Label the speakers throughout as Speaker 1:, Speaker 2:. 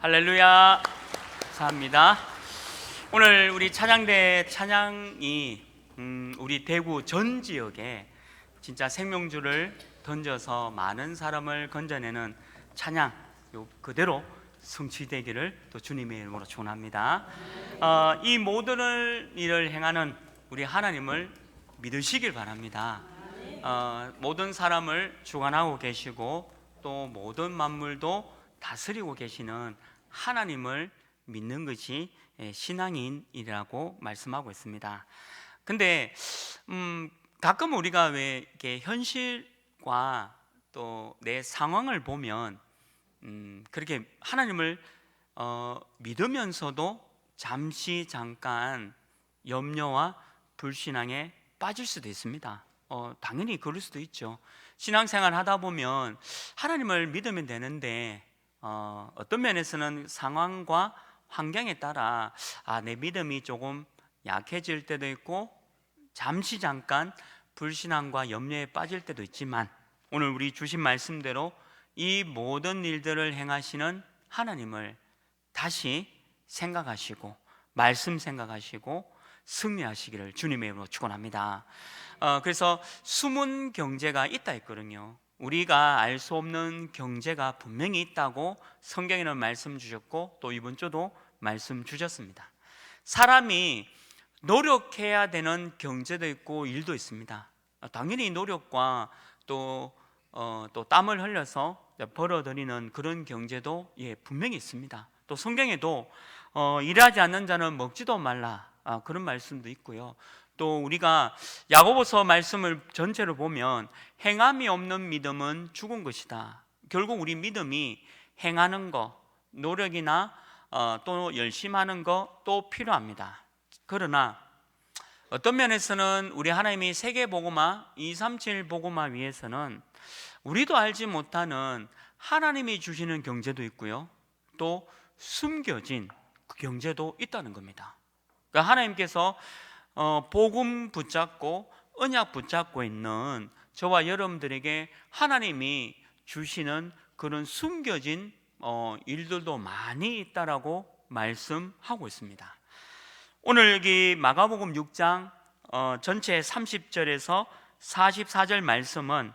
Speaker 1: 할렐루야. 감사합니다. 오늘 우리 찬양대 찬양이 우리 대구 전 지역에 진짜 생명줄을 던져서 많은 사람을 건져내는 찬양 그대로 성취되기를 또 주님의 이름으로 축원합니다. 이 모든 일을 행하는 우리 하나님을 믿으시길 바랍니다. 모든 사람을 주관하고 계시고 또 모든 만물도 다스리고 계시는 하나님을 믿는 것이 신앙인이라고 말씀하고 있습니다. 근데 가끔 우리가 왜 이렇게 현실과 또 내 상황을 보면 그렇게 하나님을 믿으면서도 잠깐 염려와 불신앙에 빠질 수도 있습니다. 당연히 그럴 수도 있죠. 신앙생활 하다 보면 하나님을 믿으면 되는데 어떤 면에서는 상황과 환경에 따라 내 믿음이 조금 약해질 때도 있고 잠깐 불신앙과 염려에 빠질 때도 있지만, 오늘 우리 주신 말씀대로 이 모든 일들을 행하시는 하나님을 다시 생각하시고 말씀 생각하시고 승리하시기를 주님의 이름으로 축원합니다. 그래서 숨은 경제가 있다 했거든요. 우리가 알 수 없는 경제가 분명히 있다고 성경에는 말씀 주셨고 또 이번 주도 말씀 주셨습니다. 사람이 노력해야 되는 경제도 있고 일도 있습니다. 당연히 노력과 또 땀을 흘려서 벌어들이는 그런 경제도 분명히 있습니다. 또 성경에도 일하지 않는 자는 먹지도 말라, 그런 말씀도 있고요. 또 우리가 야고보서 말씀을 전체로 보면 행함이 없는 믿음은 죽은 것이다. 결국 우리 믿음이 행하는 거, 노력이나 또 열심히 하는 거 또 필요합니다. 그러나 어떤 면에서는 우리 하나님이 세계복음화 237 복음화 위해서는 우리도 알지 못하는 하나님이 주시는 경제도 있고요, 또 숨겨진 그 경제도 있다는 겁니다. 그러니까 하나님께서 복음 붙잡고 언약 붙잡고 있는 저와 여러분들에게 하나님이 주시는 그런 숨겨진 일들도 많이 있다라고 말씀하고 있습니다. 오늘 여기 마가복음 6장 전체 30절에서 44절 말씀은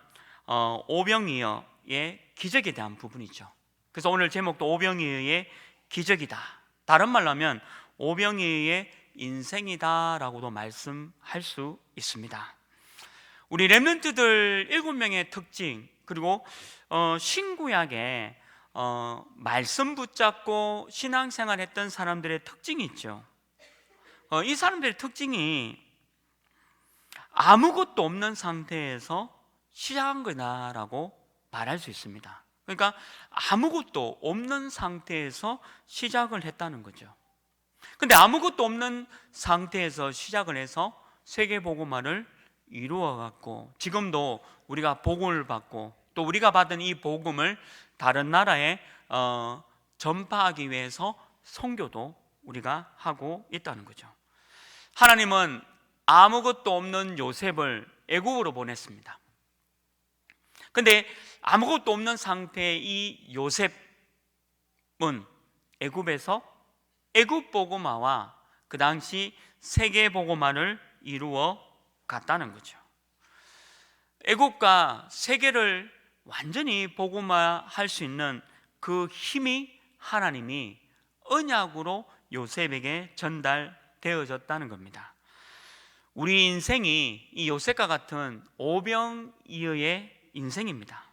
Speaker 1: 오병이어의 기적에 대한 부분이죠. 그래서 오늘 제목도 오병이어의 기적이다, 다른 말로 하면 오병이어의 인생이다라고도 말씀할 수 있습니다. 우리 렘넌트들 7명의 특징, 그리고 신구약에 말씀 붙잡고 신앙생활 했던 사람들의 특징이 있죠. 이 사람들의 특징이 아무것도 없는 상태에서 시작한 거다라고 말할 수 있습니다. 그러니까 아무것도 없는 상태에서 시작을 했다는 거죠. 근데 아무것도 없는 상태에서 시작을 해서 세계복음화를 이루어갔고, 지금도 우리가 복음을 받고 또 우리가 받은 이 복음을 다른 나라에 전파하기 위해서 선교도 우리가 하고 있다는 거죠. 하나님은 아무것도 없는 요셉을 애굽으로 보냈습니다. 근데 아무것도 없는 상태의 이 요셉은 애굽에서 애굽 복음화와 그 당시 세계 복음화를 이루어 갔다는 거죠. 애굽과 세계를 완전히 복음화할 수 있는 그 힘이 하나님이 언약으로 요셉에게 전달되어졌다는 겁니다. 우리 인생이 이 요셉과 같은 오병이어의 인생입니다.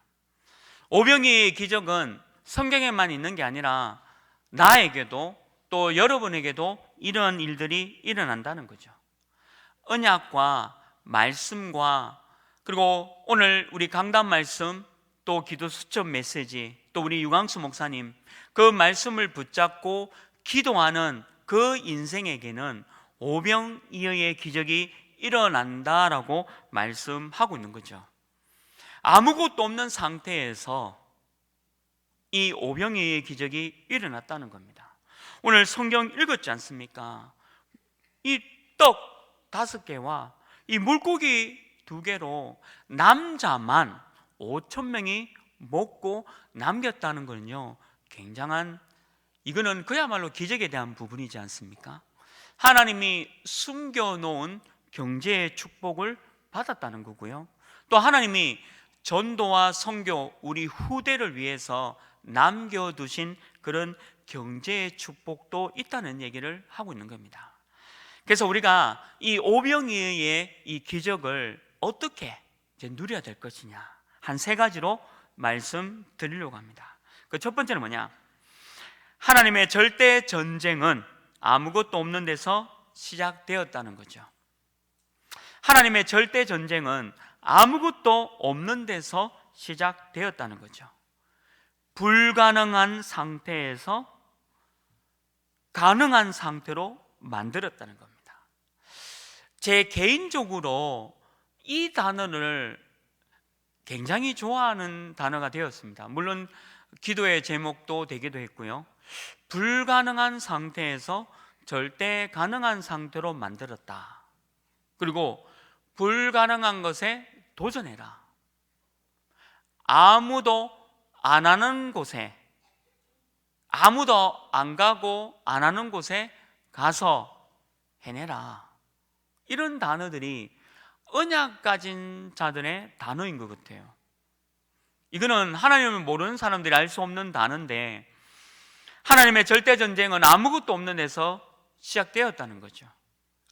Speaker 1: 오병이어의 기적은 성경에만 있는 게 아니라 나에게도 또 여러분에게도 이런 일들이 일어난다는 거죠. 언약과 말씀과 그리고 오늘 우리 강단 말씀, 또 기도 수첩 메시지, 또 우리 유광수 목사님 그 말씀을 붙잡고 기도하는 그 인생에게는 오병이어의 기적이 일어난다라고 말씀하고 있는 거죠. 아무것도 없는 상태에서 이 오병이어의 기적이 일어났다는 겁니다. 오늘 성경 읽었지 않습니까? 이 떡 5개와 이 물고기 2개로 남자만 5,000명이 먹고 남겼다는 건요, 굉장한 이거는 그야말로 기적에 대한 부분이지 않습니까? 하나님이 숨겨놓은 경제의 축복을 받았다는 거고요. 또 하나님이 전도와 선교, 우리 후대를 위해서 남겨두신 그런 경제의 축복도 있다는 얘기를 하고 있는 겁니다. 그래서 우리가 이 오병이어의 이 기적을 어떻게 이제 누려야 될 것이냐, 한 세 가지로 말씀드리려고 합니다. 그 첫 번째는 뭐냐? 하나님의 절대 전쟁은 아무것도 없는 데서 시작되었다는 거죠. 하나님의 절대 전쟁은 아무것도 없는 데서 시작되었다는 거죠. 불가능한 상태에서 가능한 상태로 만들었다는 겁니다. 제 개인적으로 이 단어를 굉장히 좋아하는 단어가 되었습니다. 물론 기도의 제목도 되기도 했고요. 불가능한 상태에서 절대 가능한 상태로 만들었다. 그리고 불가능한 것에 도전해라. 아무도 안 하는 곳에, 아무도 안 가고 안 하는 곳에 가서 해내라. 이런 단어들이 언약 가진 자들의 단어인 것 같아요. 이거는 하나님을 모르는 사람들이 알 수 없는 단어인데, 하나님의 절대 전쟁은 아무것도 없는 데서 시작되었다는 거죠.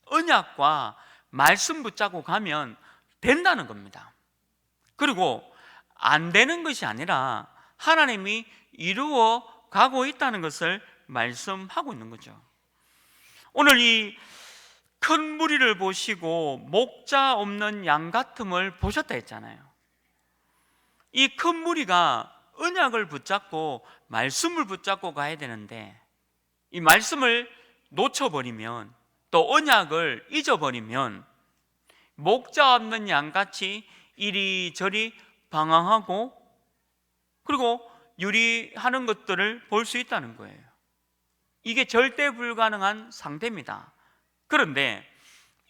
Speaker 1: 언약과 말씀 붙잡고 가면 된다는 겁니다. 그리고 안 되는 것이 아니라 하나님이 이루어 가고 있다는 것을 말씀하고 있는 거죠. 오늘 이 큰 무리를 보시고 목자 없는 양 같음을 보셨다 했잖아요. 이 큰 무리가 언약을 붙잡고 말씀을 붙잡고 가야 되는데, 이 말씀을 놓쳐버리면, 또 언약을 잊어버리면 목자 없는 양같이 이리저리 방황하고, 그리고 유리하는 것들을 볼 수 있다는 거예요. 이게 절대 불가능한 상태입니다. 그런데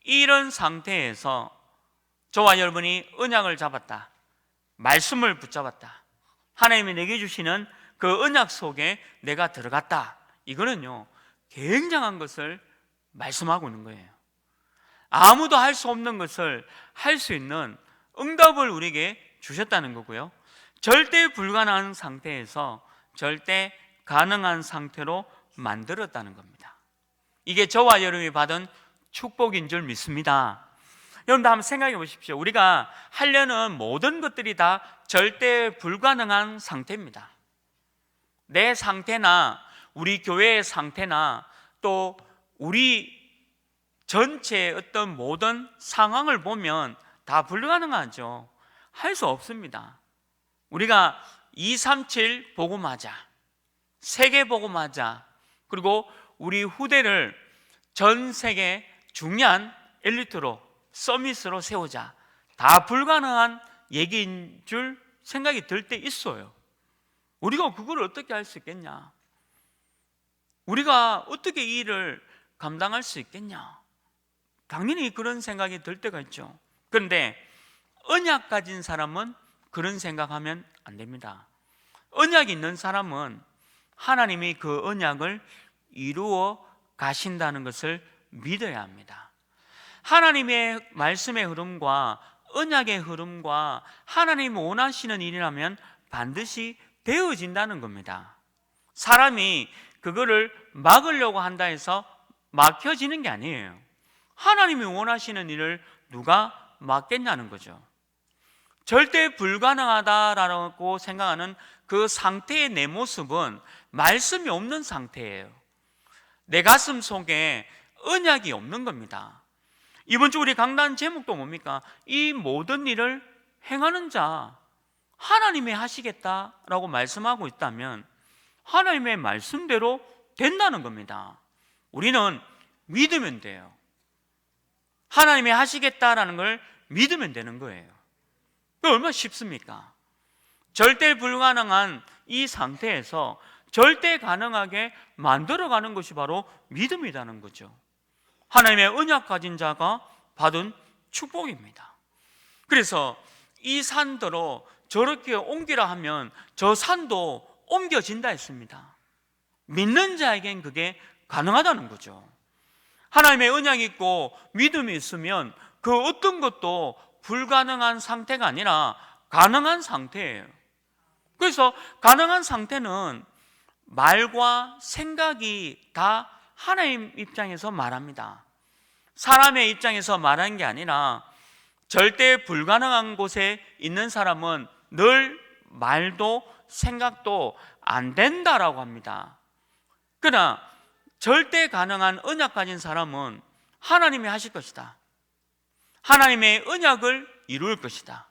Speaker 1: 이런 상태에서 저와 여러분이 언약을 잡았다, 말씀을 붙잡았다, 하나님이 내게 주시는 그 언약 속에 내가 들어갔다, 이거는요 굉장한 것을 말씀하고 있는 거예요. 아무도 할 수 없는 것을 할 수 있는 응답을 우리에게 주셨다는 거고요. 절대 불가능한 상태에서 절대 가능한 상태로 만들었다는 겁니다. 이게 저와 여러분이 받은 축복인 줄 믿습니다. 여러분도 한번 생각해 보십시오. 우리가 하려는 모든 것들이 다 절대 불가능한 상태입니다. 내 상태나 우리 교회의 상태나 또 우리 전체의 어떤 모든 상황을 보면 다 불가능하죠. 할 수 없습니다. 우리가 237 복음하자, 세계 복음하자, 그리고 우리 후대를 전 세계 중요한 엘리트로, 서밋으로 세우자, 다 불가능한 얘기인 줄 생각이 들 때 있어요. 우리가 그걸 어떻게 할 수 있겠냐? 우리가 어떻게 이 일을 감당할 수 있겠냐? 당연히 그런 생각이 들 때가 있죠. 그런데 언약 가진 사람은 그런 생각하면 안 됩니다. 언약이 있는 사람은 하나님이 그 언약을 이루어 가신다는 것을 믿어야 합니다. 하나님의 말씀의 흐름과 언약의 흐름과 하나님이 원하시는 일이라면 반드시 되어진다는 겁니다. 사람이 그거를 막으려고 한다 해서 막혀지는 게 아니에요. 하나님이 원하시는 일을 누가 막겠냐는 거죠. 절대 불가능하다라고 생각하는 그 상태의 내 모습은 말씀이 없는 상태예요. 내 가슴 속에 언약이 없는 겁니다. 이번 주 우리 강단 제목도 뭡니까? 이 모든 일을 행하는 자, 하나님이 하시겠다라고 말씀하고 있다면 하나님의 말씀대로 된다는 겁니다. 우리는 믿으면 돼요. 하나님이 하시겠다라는 걸 믿으면 되는 거예요. 그게 얼마나 쉽습니까? 절대 불가능한 이 상태에서 절대 가능하게 만들어가는 것이 바로 믿음이라는 거죠. 하나님의 언약 가진 자가 받은 축복입니다. 그래서 이 산더러 저렇게 옮기라 하면 저 산도 옮겨진다 했습니다. 믿는 자에겐 그게 가능하다는 거죠. 하나님의 언약이 있고 믿음이 있으면 그 어떤 것도 불가능한 상태가 아니라 가능한 상태예요. 그래서 가능한 상태는 말과 생각이 다 하나님 입장에서 말합니다. 사람의 입장에서 말하는 게 아니라 절대 불가능한 곳에 있는 사람은 늘 말도 생각도 안 된다라고 합니다. 그러나 절대 가능한 언약 가진 사람은 하나님이 하실 것이다. 하나님의 언약을 이룰 것이다.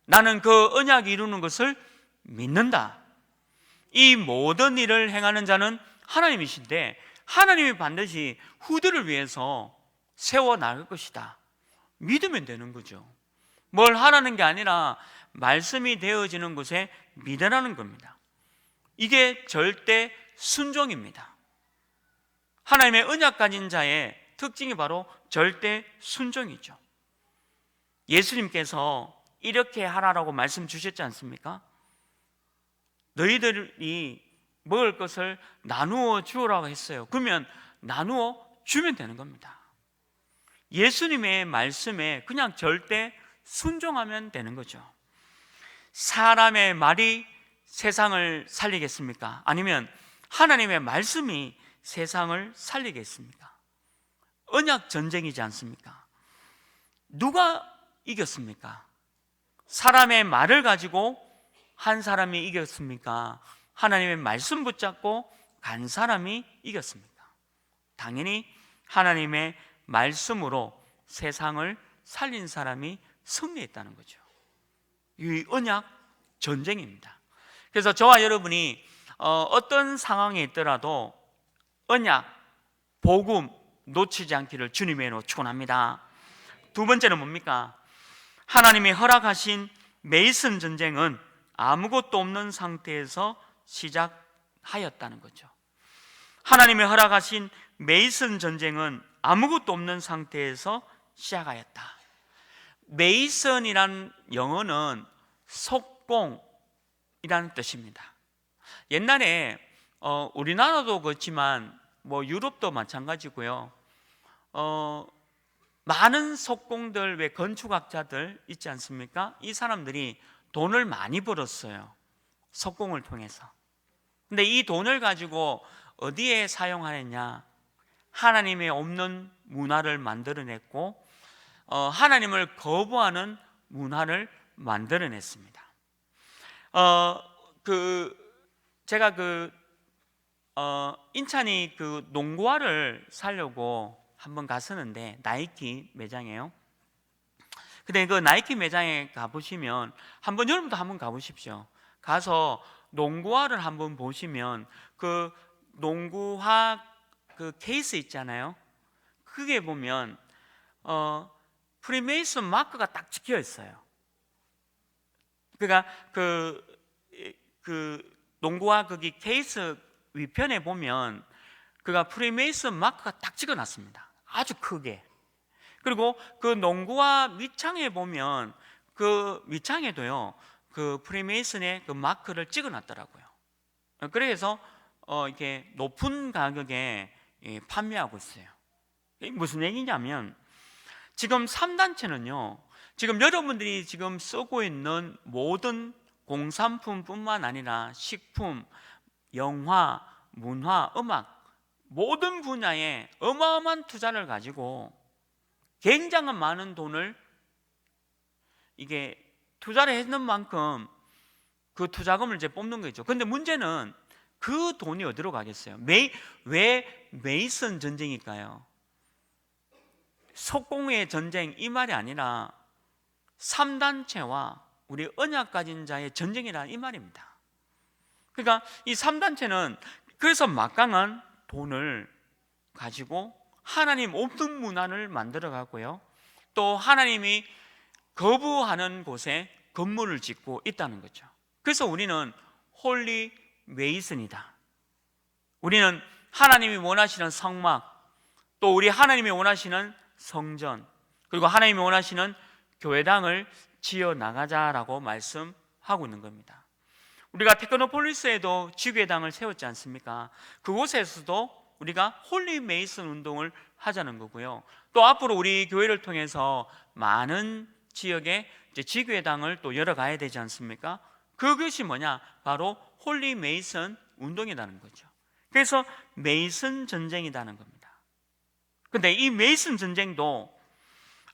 Speaker 1: 나는 그 언약이 이루는 것을 믿는다. 이 모든 일을 행하는 자는 하나님이신데 하나님이 반드시 후대를 위해서 세워 나갈 것이다. 믿으면 되는 거죠. 뭘 하라는 게 아니라 말씀이 되어지는 곳에 믿으라는 겁니다. 이게 절대 순종입니다. 하나님의 언약 가진 자의 특징이 바로 절대 순종이죠. 예수님께서 이렇게 하라라고 말씀 주셨지 않습니까? 너희들이 먹을 것을 나누어 주라고 했어요. 그러면 나누어 주면 되는 겁니다. 예수님의 말씀에 그냥 절대 순종하면 되는 거죠. 사람의 말이 세상을 살리겠습니까? 아니면 하나님의 말씀이 세상을 살리겠습니까? 언약 전쟁이지 않습니까? 누가 이겼습니까? 사람의 말을 가지고 한 사람이 이겼습니까? 하나님의 말씀 붙잡고 간 사람이 이겼습니까? 당연히 하나님의 말씀으로 세상을 살린 사람이 승리했다는 거죠. 이 언약 전쟁입니다. 그래서 저와 여러분이 어떤 상황에 있더라도 언약, 복음 놓치지 않기를 주님의 이름으로 축원합니다. 두 번째는 뭡니까? 하나님이 허락하신 메이슨 전쟁은 아무것도 없는 상태에서 시작하였다는 거죠. 하나님이 허락하신 메이슨 전쟁은 아무것도 없는 상태에서 시작하였다. 메이슨이란 영어는 석공이라는 뜻입니다. 옛날에 우리나라도 그렇지만 유럽도 마찬가지고요. 많은 석공들, 왜 건축학자들 있지 않습니까? 이 사람들이 돈을 많이 벌었어요. 석공을 통해서. 근데 이 돈을 가지고 어디에 사용하느냐? 하나님의 없는 문화를 만들어냈고 하나님을 거부하는 문화를 만들어냈습니다. 제가 인천이 농구화를 사려고 한번 갔었는데, 나이키 매장이에요. 근데 그 나이키 매장에 가보시면 여러분도 한번 가보십시오. 가서 농구화를 한번 보시면 그 농구화 케이스 있잖아요. 그게 보면 프리메이슨 마크가 딱 찍혀 있어요. 그러니까 농구화 거기 케이스 위편에 보면 그가 프리메이슨 마크가 딱 찍어놨습니다. 아주 크게. 그리고 그 농구화 밑창에 보면 그 밑창에도요 그 프리메이슨의 그 마크를 찍어놨더라고요. 그래서 이렇게 높은 가격에 판매하고 있어요. 무슨 얘기냐면 지금 3단체는요 지금 여러분들이 지금 쓰고 있는 모든 공산품뿐만 아니라 식품, 영화, 문화, 음악 모든 분야에 어마어마한 투자를 가지고 굉장히 많은 돈을 이게 투자를 했는 만큼 그 투자금을 이제 뽑는 거죠. 그런데 문제는 그 돈이 어디로 가겠어요? 왜 메이슨 전쟁일까요? 석공의 전쟁 이 말이 아니라 3단체와 우리 언약 가진 자의 전쟁이라는 이 말입니다. 그러니까 이 3단체는 그래서 막강한 돈을 가지고 하나님 없는 문화를 만들어 가고요, 또 하나님이 거부하는 곳에 건물을 짓고 있다는 거죠. 그래서 우리는 홀리 메이슨이다. 우리는 하나님이 원하시는 성막, 또 우리 하나님이 원하시는 성전, 그리고 하나님이 원하시는 교회당을 지어 나가자라고 말씀하고 있는 겁니다. 우리가 테크노폴리스에도 지교회당을 세웠지 않습니까? 그곳에서도 우리가 홀리 메이슨 운동을 하자는 거고요. 또 앞으로 우리 교회를 통해서 많은 지역에 이제 지교회당을 또 열어가야 되지 않습니까? 그것이 뭐냐? 바로 홀리 메이슨 운동이라는 거죠. 그래서 메이슨 전쟁이라는 겁니다. 근데 이 메이슨 전쟁도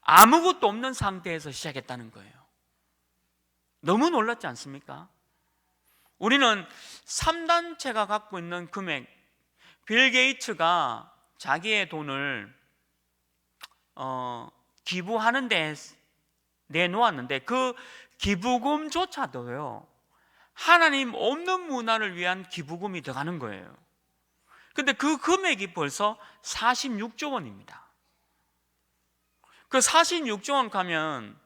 Speaker 1: 아무것도 없는 상태에서 시작했다는 거예요. 너무 놀랐지 않습니까? 우리는 3단체가 갖고 있는 금액, 빌 게이츠가 자기의 돈을 기부하는 데 내놓았는데 그 기부금조차도요, 하나님 없는 문화를 위한 기부금이 들어가는 거예요. 근데 그 금액이 벌써 46조 원입니다. 그 46조 원 가면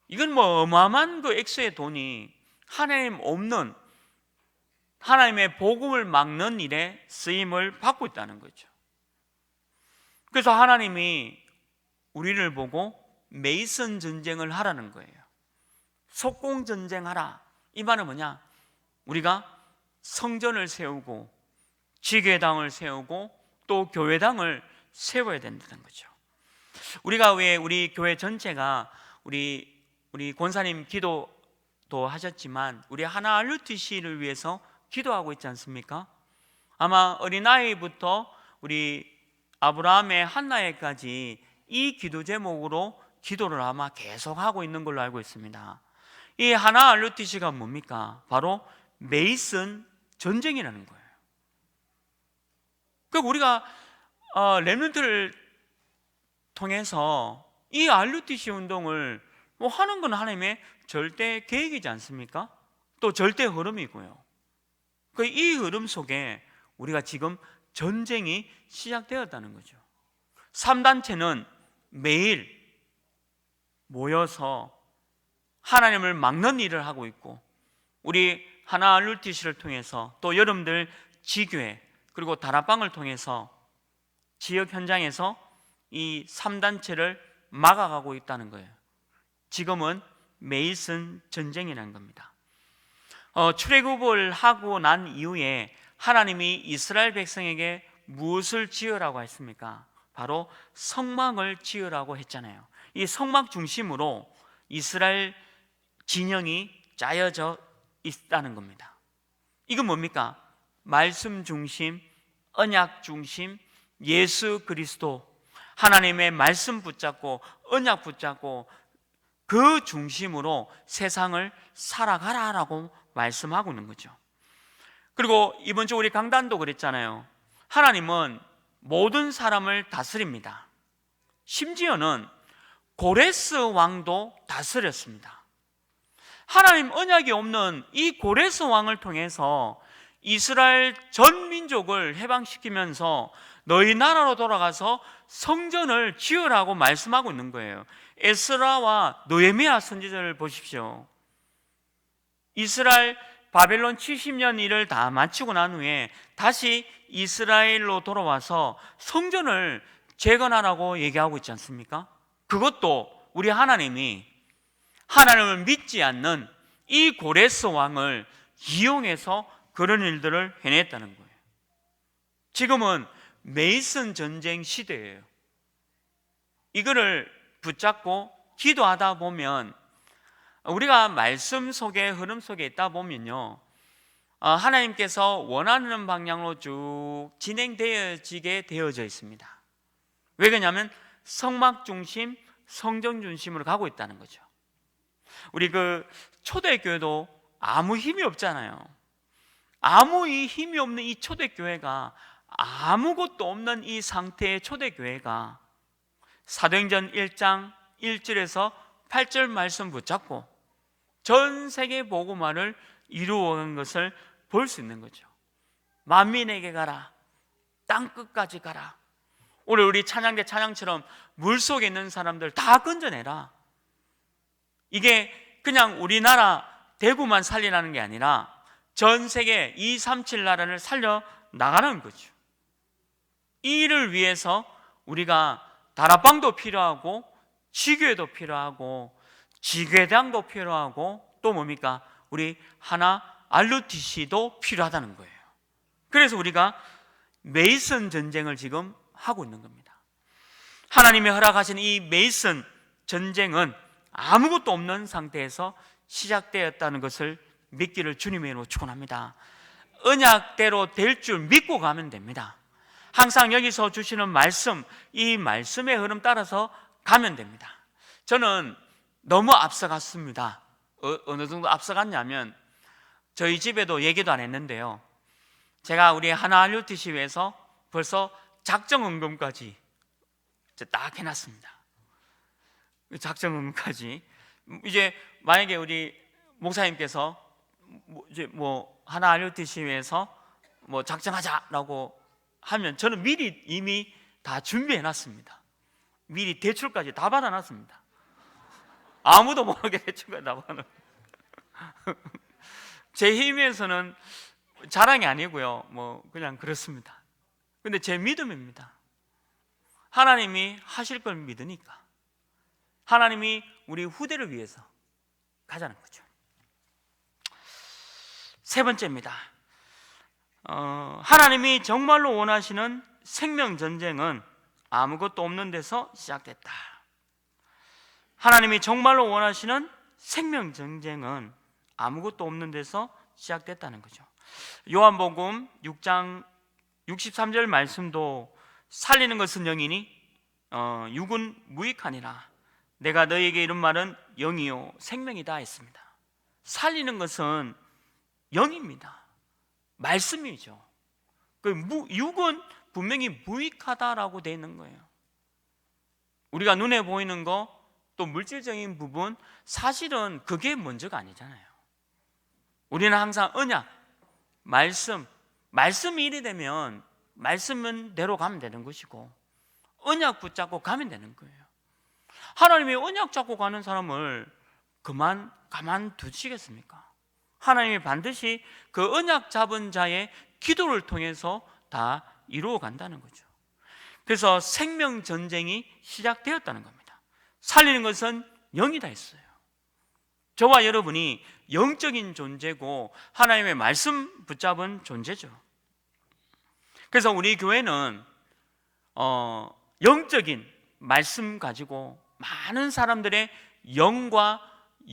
Speaker 1: 이건 뭐 어마어마한 그 액수의 돈이 하나님 없는, 하나님의 복음을 막는 일에 쓰임을 받고 있다는 거죠. 그래서 하나님이 우리를 보고 메이슨 전쟁을 하라는 거예요. 속공 전쟁하라. 이 말은 뭐냐? 우리가 성전을 세우고 지교회당을 세우고 또 교회당을 세워야 된다는 거죠. 우리가 왜 우리 교회 전체가 우리 권사님 기도도 하셨지만 우리 하나 RUTC를 위해서 기도하고 있지 않습니까? 아마 어린아이부터 우리 아브라함의 한나에까지 이 기도 제목으로 기도를 아마 계속하고 있는 걸로 알고 있습니다. 이 하나 RUTC가 뭡니까? 바로 메이슨 전쟁이라는 거예요. 그 우리가 렘넌트를 통해서 이 RUTC 운동을 뭐 하는 건 하나님의 절대 계획이지 않습니까? 또 절대 흐름이고요. 이 흐름 속에 우리가 지금 전쟁이 시작되었다는 거죠. 3단체는 매일 모여서 하나님을 막는 일을 하고 있고, 우리 하나 RUTC를 통해서 또 여러분들 지교회 그리고 다락방을 통해서 지역 현장에서 이 3단체를 막아가고 있다는 거예요. 지금은 메이슨 전쟁이라는 겁니다. 출애굽을 하고 난 이후에 하나님이 이스라엘 백성에게 무엇을 지으라고 했습니까? 바로 성막을 지으라고 했잖아요. 이 성막 중심으로 이스라엘 진영이 짜여져 있다는 겁니다. 이건 뭡니까? 말씀 중심, 언약 중심, 예수 그리스도, 하나님의 말씀 붙잡고 언약 붙잡고 그 중심으로 세상을 살아가라라고 말씀하고 있는 거죠. 그리고 이번 주 우리 강단도 그랬잖아요. 하나님은 모든 사람을 다스립니다. 심지어는 고레스 왕도 다스렸습니다. 하나님 언약이 없는 이 고레스 왕을 통해서 이스라엘 전 민족을 해방시키면서 너희 나라로 돌아가서 성전을 지으라고 말씀하고 있는 거예요. 에스라와 느헤미야 선지자를 보십시오. 이스라엘 바벨론 70년 일을 다 마치고 난 후에 다시 이스라엘로 돌아와서 성전을 재건하라고 얘기하고 있지 않습니까? 그것도 우리 하나님이 하나님을 믿지 않는 이 고레스 왕을 이용해서 그런 일들을 해냈다는 거예요. 지금은 메이슨 전쟁 시대예요. 이거를 붙잡고 기도하다 보면, 우리가 말씀 속에 흐름 속에 있다 보면요, 하나님께서 원하는 방향으로 쭉 진행되어지게 되어져 있습니다. 왜 그러냐면 성막 중심, 성전 중심으로 가고 있다는 거죠. 우리 초대교회도 아무 힘이 없잖아요. 아무 힘이 없는 이 초대교회가, 아무것도 없는 이 상태의 초대교회가 사도행전 1장 1절에서 8절 말씀 붙잡고 전 세계 복음화를 이루어간 것을 볼 수 있는 거죠. 만민에게 가라, 땅 끝까지 가라. 오늘 우리 찬양대 찬양처럼 물속에 있는 사람들 다 건져내라. 이게 그냥 우리나라 대구만 살리라는 게 아니라 전 세계 237 나라를 살려 나가는 거죠. 이 일을 위해서 우리가 다락방도 필요하고 지교회도 필요하고 지교회당도 필요하고 또 뭡니까? 우리 하나 ROTC도 필요하다는 거예요. 그래서 우리가 메이슨 전쟁을 지금 하고 있는 겁니다. 하나님이 허락하신 이 메이슨 전쟁은 아무것도 없는 상태에서 시작되었다는 것을 믿기를 주님의 이름으로 축원합니다. 언약대로 될 줄 믿고 가면 됩니다. 항상 여기서 주시는 말씀, 이 말씀의 흐름 따라서 가면 됩니다. 저는 너무 앞서갔습니다. 어느 정도 앞서갔냐면 저희 집에도 얘기도 안 했는데요, 제가 우리 하나 ROTC에서 벌써 작정헌금까지 딱 해놨습니다. 작정헌금까지. 이제 만약에 우리 목사님께서 이제 하나 ROTC에서 작정하자라고 하면 저는 미리 이미 다 준비해놨습니다. 미리 대출까지 다 받아놨습니다. 아무도 모르게 대출까지 다 받아놨습니다. 제 힘에서는 자랑이 아니고요, 그냥 그렇습니다. 근데 제 믿음입니다. 하나님이 하실 걸 믿으니까. 하나님이 우리 후대를 위해서 가자는 거죠. 세 번째입니다. 하나님이 정말로 원하시는 생명전쟁은 아무것도 없는 데서 시작됐다. 하나님이 정말로 원하시는 생명전쟁은 아무것도 없는 데서 시작됐다는 거죠. 요한복음 6장 63절 말씀도 살리는 것은 영이니 육은 무익하니라. 내가 너희에게 이런 말은 영이요 생명이다 했습니다. 살리는 것은 영입니다. 말씀이죠. 육은 분명히 무익하다라고 되어 있는 거예요. 우리가 눈에 보이는 거, 또 물질적인 부분, 사실은 그게 먼저가 아니잖아요. 우리는 항상 언약, 말씀이 일이 되면 말씀대로 가면 되는 것이고, 언약 붙잡고 가면 되는 거예요. 하나님이 언약 잡고 가는 사람을 가만 두시겠습니까? 하나님이 반드시 그 언약 잡은 자의 기도를 통해서 다 이루어 간다는 거죠. 그래서 생명 전쟁이 시작되었다는 겁니다. 살리는 것은 영이다 했어요. 저와 여러분이 영적인 존재고 하나님의 말씀 붙잡은 존재죠. 그래서 우리 교회는 영적인 말씀 가지고 많은 사람들의 영과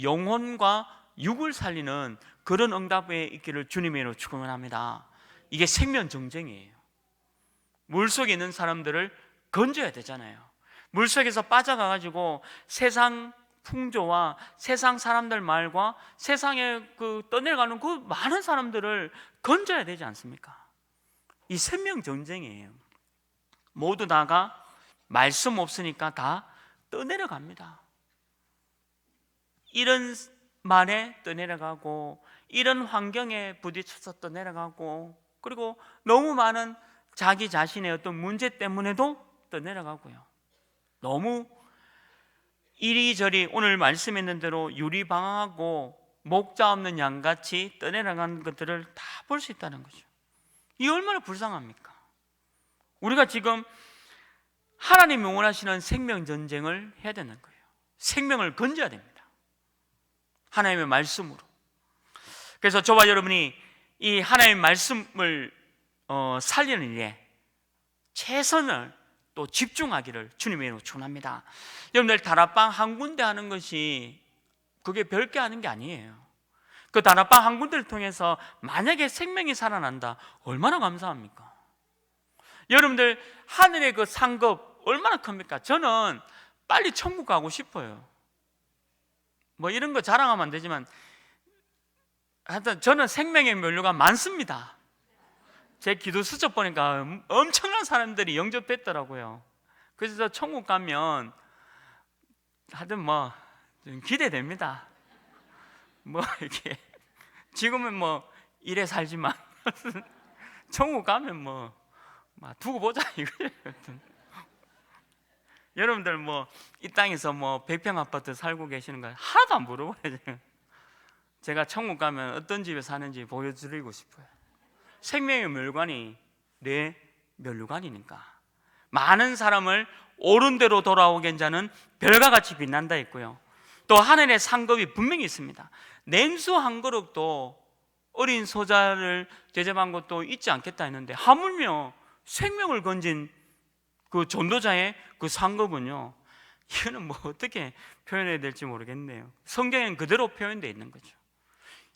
Speaker 1: 영혼과 육을 살리는 그런 응답에 있기를 주님의 이름으로 축원합니다. 이게 생명 전쟁이에요. 물속에 있는 사람들을 건져야 되잖아요. 물속에서 빠져가가지고 세상 풍조와 세상 사람들 말과 세상에 떠내려가는 그 많은 사람들을 건져야 되지 않습니까? 이 생명 전쟁이에요. 모두 다가 말씀 없으니까 다 떠내려갑니다. 이런 말에 떠내려가고, 이런 환경에 부딪혀서 떠내려가고, 그리고 너무 많은 자기 자신의 어떤 문제 때문에도 떠내려가고요. 너무 이리저리 오늘 말씀했는 대로 유리방황하고 목자 없는 양같이 떠내려가는 것들을 다 볼 수 있다는 거죠. 이 얼마나 불쌍합니까? 우리가 지금 하나님이 원하시는 생명 전쟁을 해야 되는 거예요. 생명을 건져야 됩니다. 하나님의 말씀으로. 그래서 저와 여러분이 이 하나님의 말씀을 살리는 일에 최선을 또 집중하기를 주님의 이름으로 축원합니다. 여러분들 다락방 한 군데 하는 것이 그게 별게 하는 게 아니에요. 그 다락방 한 군데를 통해서 만약에 생명이 살아난다, 얼마나 감사합니까? 여러분들 하늘의 그 상급 얼마나 큽니까? 저는 빨리 천국 가고 싶어요. 이런 거 자랑하면 안 되지만 하여튼 저는 생명의 면류가 많습니다. 제 기도 수첩 보니까 엄청난 사람들이 영접했더라고요. 그래서 천국 가면 하여튼 좀 기대됩니다. 이렇게 지금은 이래 살지만 천국 가면 두고 보자 이거예요. 여러분들 이 땅에서 100평 아파트 살고 계시는 거 하나도 안 물어봐요. 제가 천국 가면 어떤 집에 사는지 보여드리고 싶어요. 생명의 멸관이 내 멸류관이니까 많은 사람을 옳은 대로 돌아오게 한 자는 별과 같이 빛난다 했고요. 또 하늘의 상급이 분명히 있습니다. 냉수 한 그릇도 어린 소자를 대접한 것도 잊지 않겠다 했는데 하물며 생명을 건진 그 전도자의 그 상급은요, 이거는 뭐 어떻게 표현해야 될지 모르겠네요. 성경엔 그대로 표현되어 있는 거죠.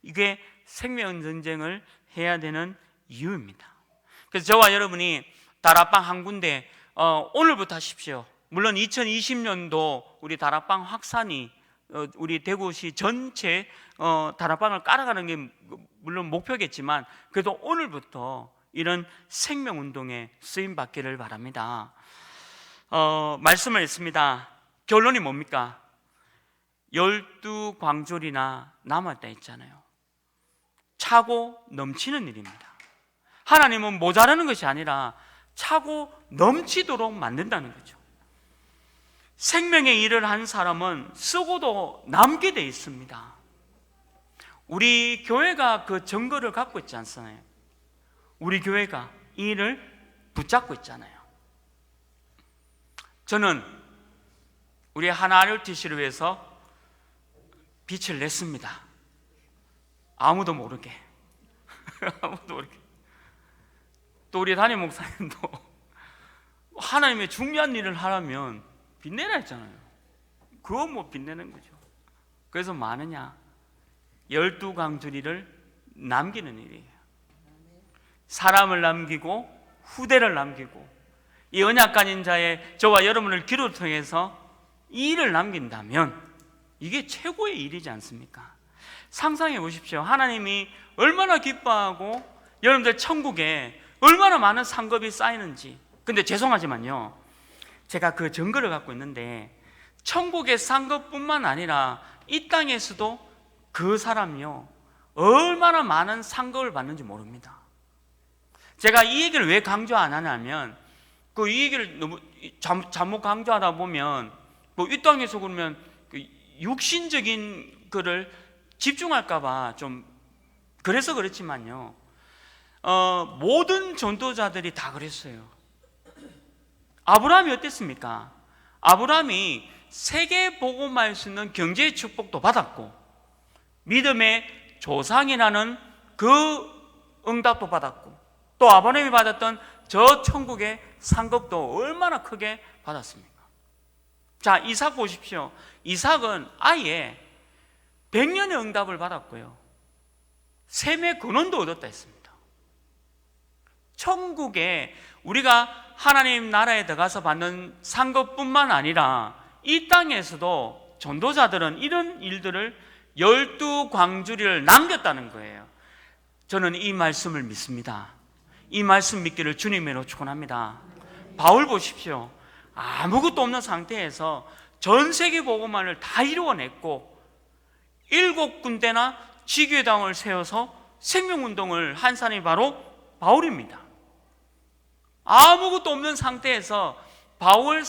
Speaker 1: 이게 생명 전쟁을 해야 되는 이유입니다. 그래서 저와 여러분이 다락방 한 군데 오늘부터 하십시오. 물론 2020년도 우리 다락방 확산이 우리 대구시 전체 다락방을 깔아가는 게 물론 목표겠지만, 그래도 오늘부터 이런 생명운동에 쓰임받기를 바랍니다. 말씀을 했습니다. 결론이 뭡니까? 12광줄이나 남았다 했잖아요. 차고 넘치는 일입니다. 하나님은 모자라는 것이 아니라 차고 넘치도록 만든다는 거죠. 생명의 일을 한 사람은 쓰고도 남게 돼 있습니다. 우리 교회가 그 증거를 갖고 있지 않잖아요. 우리 교회가 이 일을 붙잡고 있잖아요. 저는 우리 하나 RUTC를 위해서 빛을 냈습니다. 아무도 모르게. 아무도 모르게. 또 우리 담임 목사님도 하나님의 중요한 일을 하려면 빛내라 했잖아요. 그거 뭐 빛내는 거죠. 그래서 많으냐? 12광주리를 남기는 일이에요. 사람을 남기고 후대를 남기고, 이 언약간인 자의 저와 여러분을 기도를 통해서 이 일을 남긴다면 이게 최고의 일이지 않습니까? 상상해 보십시오. 하나님이 얼마나 기뻐하고 여러분들 천국에 얼마나 많은 상급이 쌓이는지. 근데 죄송하지만요, 제가 그 증거를 갖고 있는데 천국의 상급뿐만 아니라 이 땅에서도 그 사람이요 얼마나 많은 상급을 받는지 모릅니다. 제가 이 얘기를 왜 강조 안 하냐면, 그 이 얘기를 너무 잘못 강조하다 보면 뭐 이 땅에서 그러면 그 육신적인 거를 집중할까봐 좀 그래서 그렇지만요, 모든 전도자들이 다 그랬어요. 아브라함이 어땠습니까? 아브라함이 세계 복음할 수 있는 경제의 축복도 받았고, 믿음의 조상이라는 그 응답도 받았고, 또 아브라함이 받았던 저 천국의 상급도 얼마나 크게 받았습니까? 자, 이삭 보십시오. 이삭은 아예 100년의 응답을 받았고요, 셈의 근원도 얻었다 했습니다. 천국에 우리가 하나님 나라에 들어가서 받는 상급뿐만 아니라 이 땅에서도 전도자들은 이런 일들을 12광주리를 남겼다는 거예요. 저는 이 말씀을 믿습니다. 이 말씀 믿기를 주님으로 축원합니다. 바울 보십시오. 아무것도 없는 상태에서 전 세계 복음화를 다 이루어냈고 7군데나 지교당을 세워서 생명운동을 한 사람이 바로 바울입니다. 아무것도 없는 상태에서 바울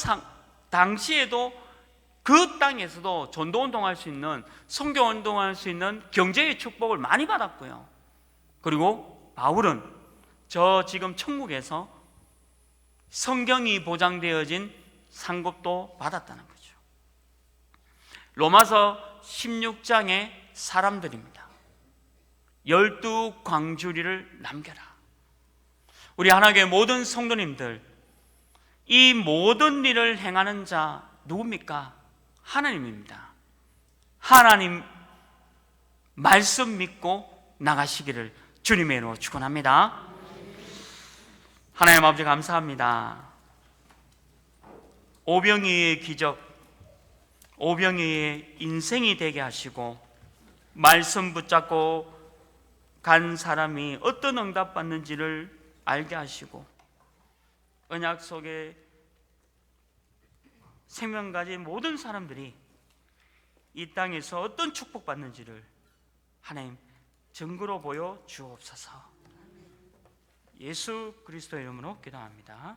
Speaker 1: 당시에도 그 땅에서도 전도운동할 수 있는, 선교운동할 수 있는 경제의 축복을 많이 받았고요. 그리고 바울은 저 지금 천국에서 성경이 보장되어진 상급도 받았다는 거죠. 로마서 16장의 사람들입니다. 12광주리를 남겨라. 우리 하나님의 모든 성도님들, 이 모든 일을 행하는 자 누굽니까? 하나님입니다. 하나님 말씀 믿고 나가시기를 주님의 이름으로 축원합니다. 하나님 아버지 감사합니다. 오병이의 기적, 오병이의 인생이 되게 하시고 말씀 붙잡고 간 사람이 어떤 응답 받는지를 알게 하시고 언약 속에 생명 가진 모든 사람들이 이 땅에서 어떤 축복 받는지를 하나님 증거로 보여 주옵소서. 예수 그리스도의 이름으로 기도합니다.